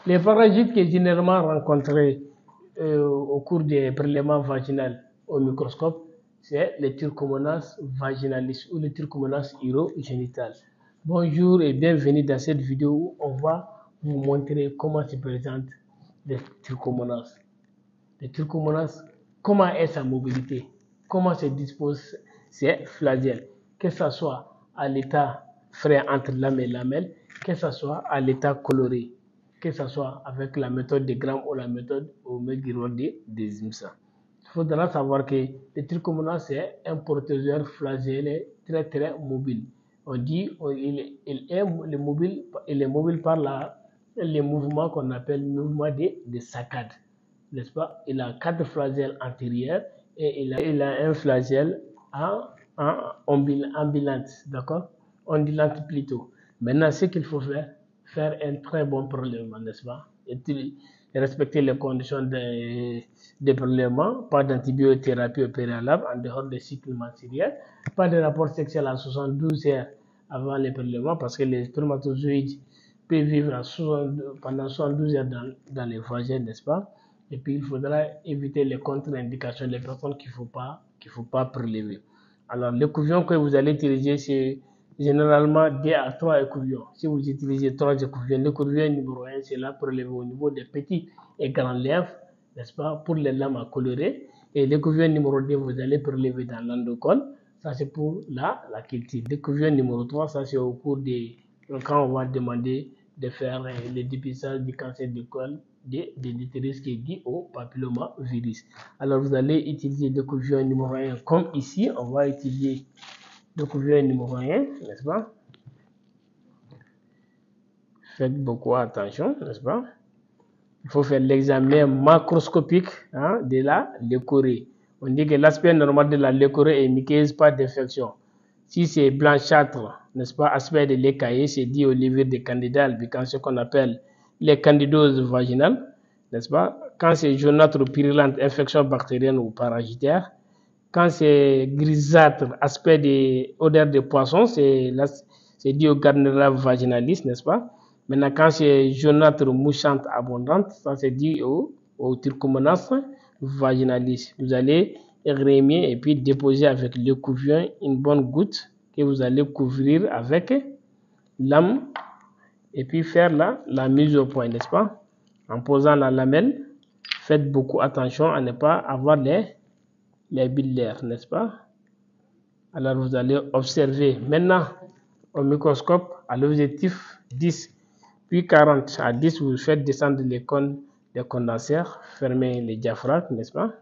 Les parasites qui sont généralement rencontrés au cours des prélèvements vaginaux au microscope, c'est le Trichomonas vaginalis ou le Trichomonas urogenital. Bonjour et bienvenue dans cette vidéo où on va vous montrer comment se présente le Trichomonas. Le Trichomonas, comment est sa mobilité, comment se disposent ses flagelles, que ce soit à l'état frais entre lame et lamelle, que ce soit à l'état coloré, que ce soit avec la méthode de Gram ou la méthode des IMSA. Il faudra savoir que le Trichomonas est un protozoaire flagellé très mobile. On dit il est mobile par les mouvements qu'on appelle mouvements de saccade, n'est-ce pas? Il a 4 flagelles antérieurs et il a un flagelle ambulante, d'accord? Ondulante plutôt. Maintenant, ce qu'il faut faire un très bon prélèvement, n'est-ce pas? Et respecter les conditions de prélèvement, pas d'antibiothérapie au préalable en dehors des cycles menstruels, pas de rapport sexuel à 72 heures avant les prélèvements parce que les spermatozoïdes peuvent vivre pendant 72 heures dans les vagins, n'est-ce pas? Et puis il faudra éviter les contre-indications des personnes qu'il ne faut pas prélever. Alors l'écouvillon que vous allez utiliser, c'est généralement 2 à 3 écouvillons. Si vous utilisez 3 écouvillons, l'écouvillon numéro 1, c'est là prélevé au niveau des petits et grands lèvres, n'est-ce pas, pour les lames à colorer. Et l'écouvillon numéro 2, vous allez prélever dans l'endocole. Ça, c'est pour la culture. L'écouvillon numéro 3, ça, c'est au cours quand on va demander de faire le dépistage du cancer du col de l'utérus qui est dû au papillomavirus. Alors, vous allez utiliser l'écouvillon numéro 1 comme ici. On va utiliser l'écouvillon numéro 1, n'est-ce pas? Faites beaucoup attention, n'est-ce pas? Il faut faire l'examen macroscopique de la leucorrhée. On dit que l'aspect normal de la leucorrhée est muqueuse, pas d'infection. Si c'est blanchâtre, n'est-ce pas, aspect de l'écaillé, c'est dit au livre de Candida albicans, ce qu'on appelle les candidoses vaginales, n'est-ce pas? Quand c'est jaunâtre ou purulente, infection bactérienne ou parasitaire. Quand c'est grisâtre, aspect d'odeur de poisson, c'est dit au Gardnerella vaginalis, n'est-ce pas? Maintenant, quand c'est jaunâtre, mouchante, abondante, ça c'est dit au Trichomonas vaginalis. Vous allez remuer et puis déposer avec l'écouvillon une bonne goutte que vous allez couvrir avec lame et puis faire la mise au point, n'est-ce pas? En posant la lamelle, faites beaucoup attention à ne pas avoir les billes, n'est-ce pas? Alors vous allez observer maintenant au microscope à l'objectif 10 puis 40 à 10, vous faites descendre les cônes des condenseurs, fermez les diaphragmes, n'est-ce pas?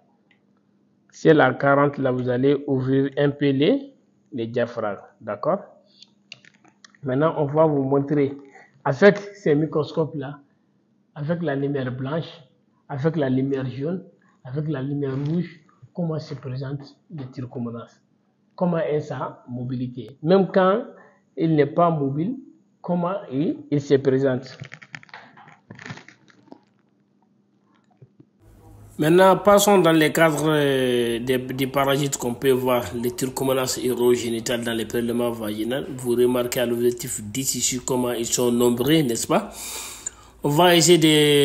Si elle est à 40, là vous allez ouvrir un peu les diaphragmes, d'accord? Maintenant on va vous montrer avec ces microscopes là, avec la lumière blanche, avec la lumière jaune, avec la lumière rouge, comment se présente le Trichomonas, comment est sa mobilité. Même quand il n'est pas mobile, comment il se présente. Maintenant, passons dans les cadres des parasites qu'on peut voir, les Trichomonas urogenital dans les prélèvements vaginaux. Vous remarquez à l'objectif 10 ici comment ils sont nombreux, n'est-ce pas? On va essayer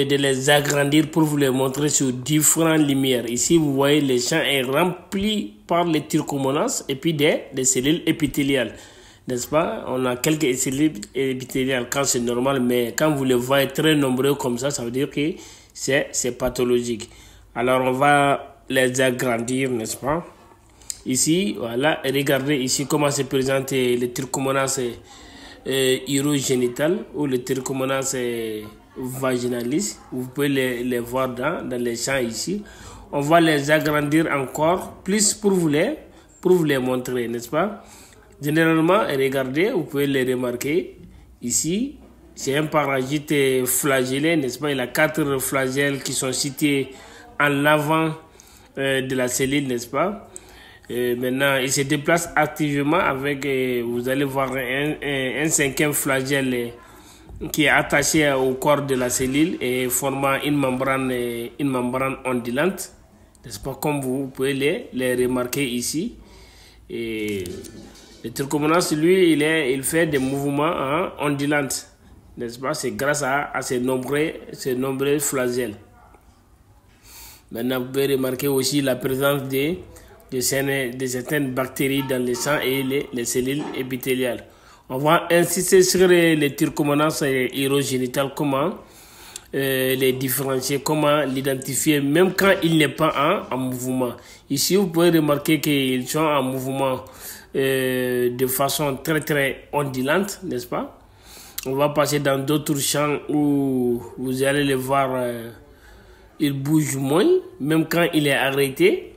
de les agrandir pour vous les montrer sur différentes lumières. Ici, vous voyez, le champ est rempli par les Trichomonas et puis des cellules épithéliales. N'est-ce pas? On a quelques cellules épithéliales quand c'est normal, mais quand vous les voyez très nombreux comme ça, ça veut dire que c'est pathologique. Alors, on va les agrandir, n'est-ce pas? Ici, voilà, regardez ici comment se présente le Trichomonas urogenital ou le Trichomonas vaginalis. Vous pouvez les voir dans les champs ici. On va les agrandir encore plus pour vous les montrer, n'est-ce pas? Généralement, regardez, vous pouvez les remarquer ici. C'est un parasite flagellé, n'est-ce pas? Il a 4 flagelles qui sont cités en avant de la cellule, n'est-ce pas? Maintenant, il se déplace activement avec, vous allez voir un 5e flagelle qui est attaché au corps de la cellule et formant une membrane ondulante, n'est-ce pas? Comme vous pouvez les remarquer ici. Et le Trichomonas, lui, il fait des mouvements ondulants. n'est-ce pas? C'est grâce à ces nombreux flagelles. Maintenant, vous pouvez remarquer aussi la présence de certaines bactéries dans le sang et les cellules épithéliales. On va insister sur les trichomonas urogénitales, comment les différencier, comment l'identifier, même quand il n'est pas en mouvement. Ici, vous pouvez remarquer qu'ils sont en mouvement de façon très très ondulante, n'est-ce pas? On va passer dans d'autres champs où vous allez le voir, il bouge moins, même quand il est arrêté.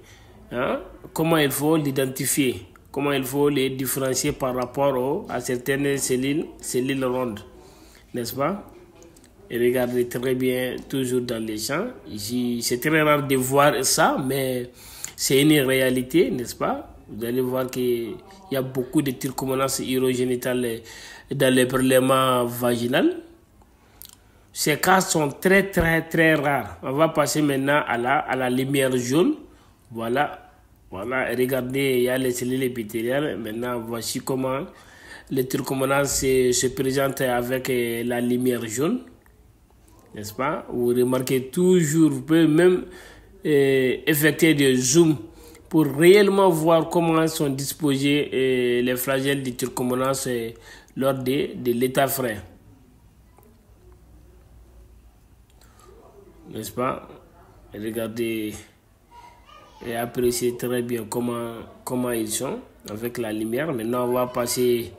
Hein? Comment il faut l'identifier? Comment il faut les différencier par rapport à certaines cellules rondes, n'est-ce pas? Et regardez très bien, toujours dans les champs. Ici, c'est très rare de voir ça, mais c'est une réalité, n'est-ce pas? Vous allez voir qu'il y a beaucoup de trichomonas urogénitales dans les prélèvements vaginaux. Ces cas sont très très très rares. On va passer maintenant à la lumière jaune. Voilà, regardez, il y a les cellules épithéliales. Maintenant, voici comment les trichomonas se présentent avec la lumière jaune. N'est-ce pas? Vous remarquez toujours, vous pouvez même effectuer des zooms pour réellement voir comment sont disposés les flagelles du trichomonas lors de l'état frais. N'est-ce pas? Regardez et appréciez très bien comment ils sont avec la lumière. Maintenant, on va passer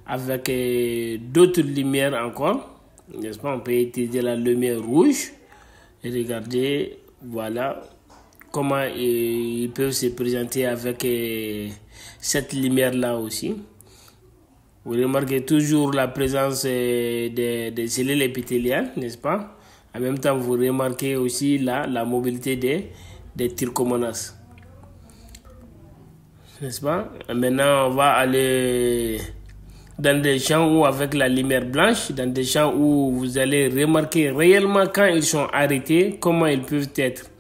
avec d'autres lumières encore. N'est-ce pas? On peut utiliser la lumière rouge. Et regardez, voilà comment ils peuvent se présenter avec cette lumière-là aussi. Vous remarquez toujours la présence des cellules épithéliales, n'est-ce pas? En même temps, vous remarquez aussi la mobilité des trichomonas. N'est-ce pas? Maintenant, on va aller dans des champs où avec la lumière blanche, dans des champs où vous allez remarquer réellement quand ils sont arrêtés, comment ils peuvent être.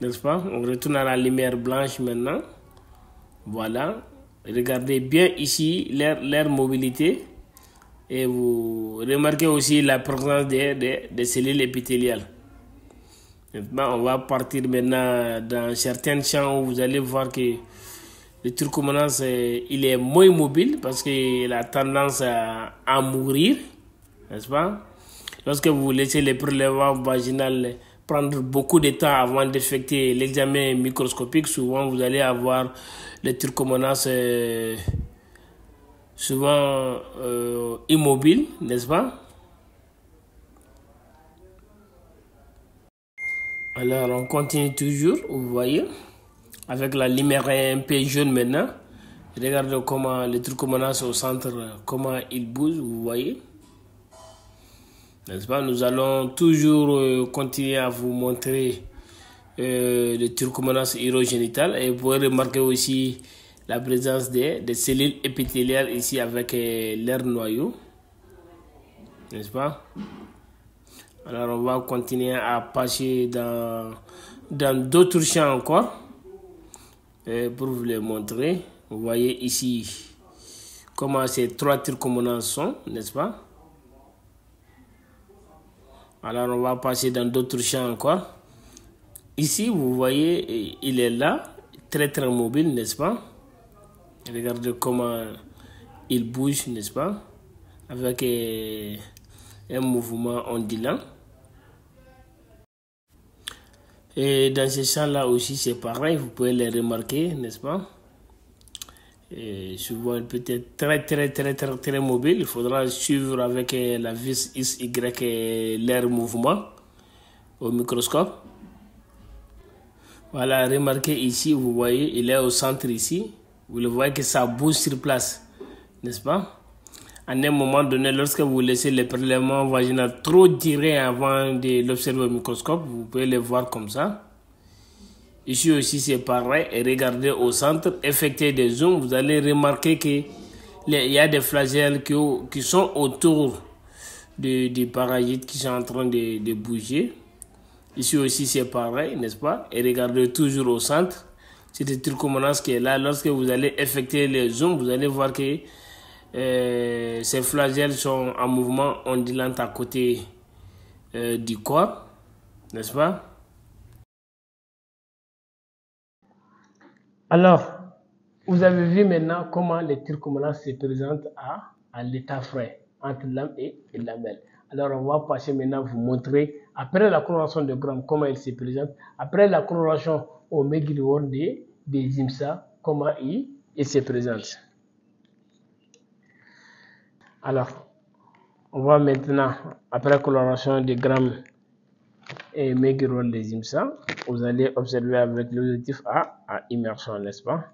N'est-ce pas? On retourne à la lumière blanche maintenant. Voilà. Regardez bien ici leur mobilité. Et vous remarquez aussi la présence des cellules épithéliales. Maintenant, on va partir maintenant dans certains champs où vous allez voir que le trichomonas il est moins mobile parce qu'il a tendance à mourir, n'est-ce pas? Lorsque vous laissez les prélèvements vaginaux prendre beaucoup de temps avant d'effectuer l'examen microscopique, souvent vous allez avoir le trichomonas souvent immobile, n'est-ce pas? Alors on continue toujours, vous voyez, avec la lumière un peu jaune maintenant. Regardez comment le trichomonas au centre, comment il bouge, vous voyez. N'est-ce pas? Nous allons toujours continuer à vous montrer le trichomonas urogénital. Et vous pouvez remarquer aussi la présence des cellules épithéliales ici avec leur noyau. N'est-ce pas? Alors on va continuer à passer dans d'autres champs encore. Pour vous les montrer. Vous voyez ici comment ces trois trichomonas sont, n'est-ce pas? Alors on va passer dans d'autres champs encore. Ici, vous voyez, il est là, très très mobile, n'est-ce pas? Regardez comment il bouge, n'est-ce pas? Avec un mouvement ondulant. Et dans ces champs-là aussi, c'est pareil, vous pouvez les remarquer, n'est-ce pas? Et souvent, il peut être très mobile. Il faudra suivre avec la vis XY leur mouvement au microscope. Voilà, remarquez ici, vous voyez, il est au centre ici. Vous le voyez que ça bouge sur place, n'est-ce pas? À un moment donné, lorsque vous laissez les prélèvements vaginaux trop durer avant de l'observer au microscope, vous pouvez les voir comme ça. Ici aussi, c'est pareil. Et regardez au centre, effectuez des zooms, vous allez remarquer qu'il y a des flagelles qui sont autour du parasite qui sont en train de bouger. Ici aussi, c'est pareil, n'est-ce pas? Et regardez toujours au centre. C'est le trichomonas qui est là. Lorsque vous allez effectuer les zooms, vous allez voir que ces flagelles sont en mouvement ondulant à côté du corps, n'est-ce pas? Alors, vous avez vu maintenant comment les trichomonas se présentent à l'état frais, entre lame et lamelle. Alors, on va passer maintenant vous montrer, après la coloration de Gram, comment il se présente. Après la coloration au Meguiworm des IMSA, comment il se présente. Alors, on va maintenant, après la coloration de Gram et Meguiworm des IMSA, vous allez observer avec l'objectif à immersion, n'est-ce pas?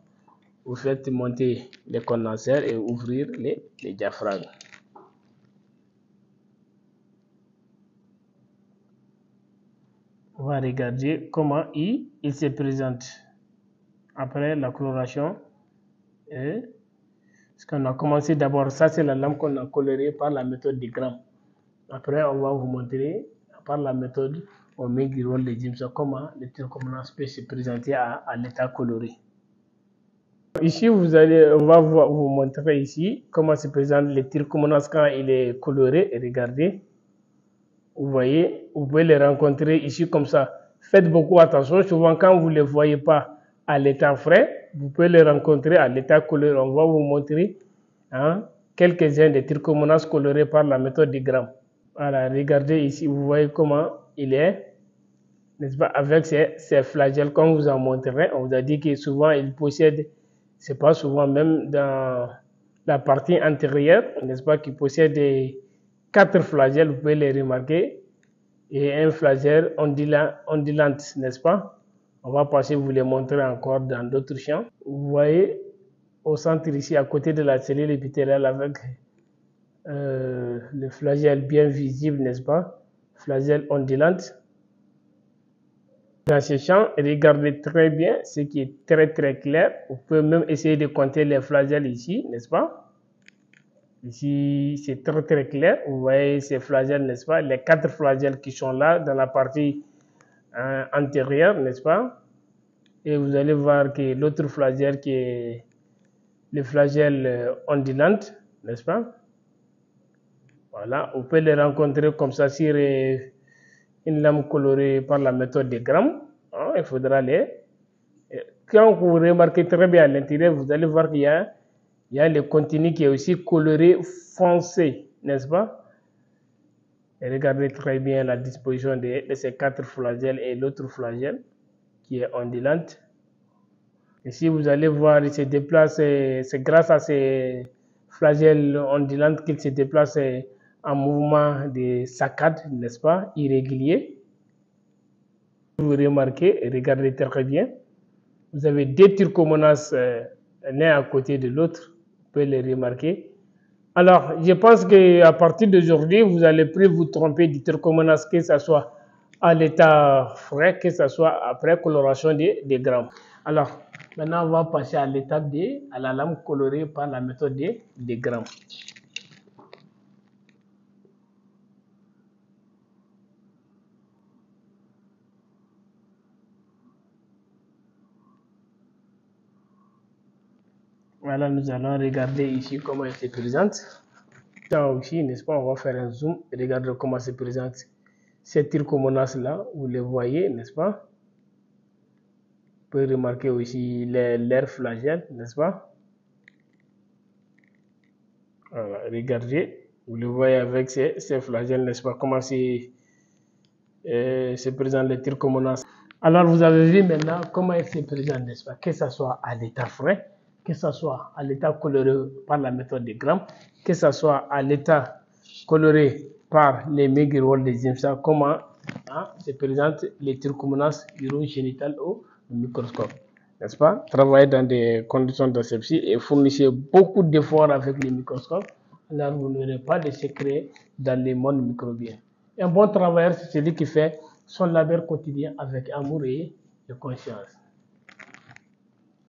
Vous faites monter les condenseurs et ouvrir les diaphragmes. On va regarder comment il se présente après la coloration. Parce qu'on a commencé d'abord, ça c'est la lame qu'on a colorée par la méthode de Gram. Après, on va vous montrer par la méthode au Meguiworm des IMSA comment le trichomonas peut se présenter à l'état coloré. Ici, on va vous montrer ici comment se présente le trichomonas quand il est coloré. Et regardez, vous voyez, vous pouvez les rencontrer ici comme ça. Faites beaucoup attention, souvent quand vous ne les voyez pas à l'état frais, vous pouvez les rencontrer à l'état coloré. On va vous montrer quelques-uns des trichomonas colorés par la méthode de Gram. Voilà, regardez ici, vous voyez comment il est, n'est-ce pas, avec ces flagelles qu'on vous a montré. On vous a dit que souvent il possède, c'est pas souvent, même dans la partie antérieure, n'est-ce pas, qui possède 4 flagelles, vous pouvez les remarquer, et un flagelle ondulante, n'est-ce pas? On va passer vous les montrer encore dans d'autres champs. Vous voyez au centre ici, à côté de la cellule épithéliale, avec le flagelle bien visible, n'est-ce pas? Flagelle ondulante. Dans ce champ, regardez très bien ce qui est très clair. Vous pouvez même essayer de compter les flagelles ici, n'est-ce pas? Ici, c'est très clair. Vous voyez ces flagelles, n'est-ce pas? Les 4 flagelles qui sont là dans la partie antérieure, n'est-ce pas? Et vous allez voir que l'autre flagelle qui est le flagelle ondulante, n'est-ce pas? Voilà, vous pouvez les rencontrer comme ça sur une lame colorée par la méthode de Gram. Il faudra les... Quand vous remarquez très bien à l'intérieur, vous allez voir qu'il y a le contenu qui est aussi coloré foncé, n'est-ce pas? Et regardez très bien la disposition de ces 4 flagelles et l'autre flagelle qui est ondulante. Ici, vous allez voir, il se déplace, c'est grâce à ces flagelles ondulantes qu'il se déplace en mouvement de saccade, n'est-ce pas, irrégulier. Vous remarquez, regardez très bien, vous avez 2 trichomonas l'un à côté de l'autre, vous pouvez les remarquer. Alors, je pense qu'à partir d'aujourd'hui, vous allez plus vous tromper du trichomonas, que ce soit à l'état frais, que ce soit après coloration des Gram. Alors, maintenant, on va passer à l'étape à la lame colorée par la méthode des Gram. Voilà, nous allons regarder ici comment elle se présente. Ça aussi, n'est-ce pas, on va faire un zoom et regarder comment se présente ces trichomonas là, vous les voyez, n'est-ce pas? Vous pouvez remarquer aussi l'air flagelle, n'est-ce pas? Voilà, regardez, vous le voyez avec ces flagelles, n'est-ce pas? Comment se présente les trichomonas. Alors, vous avez vu maintenant comment elle se présente, n'est-ce pas? Que ce soit à l'état frais, que ce soit à l'état coloré par la méthode de Gram, que ce soit à l'état coloré par les Meguiworm des IMSA, comment se présentent les trichomonas urogénitales au microscope, n'est-ce pas? Travaillez dans des conditions d'asepsie et fournissez beaucoup d'efforts avec les microscopes, alors vous n'aurez pas de secret dans le monde microbien. Un bon travailleur, c'est celui qui fait son labeur quotidien avec amour et conscience.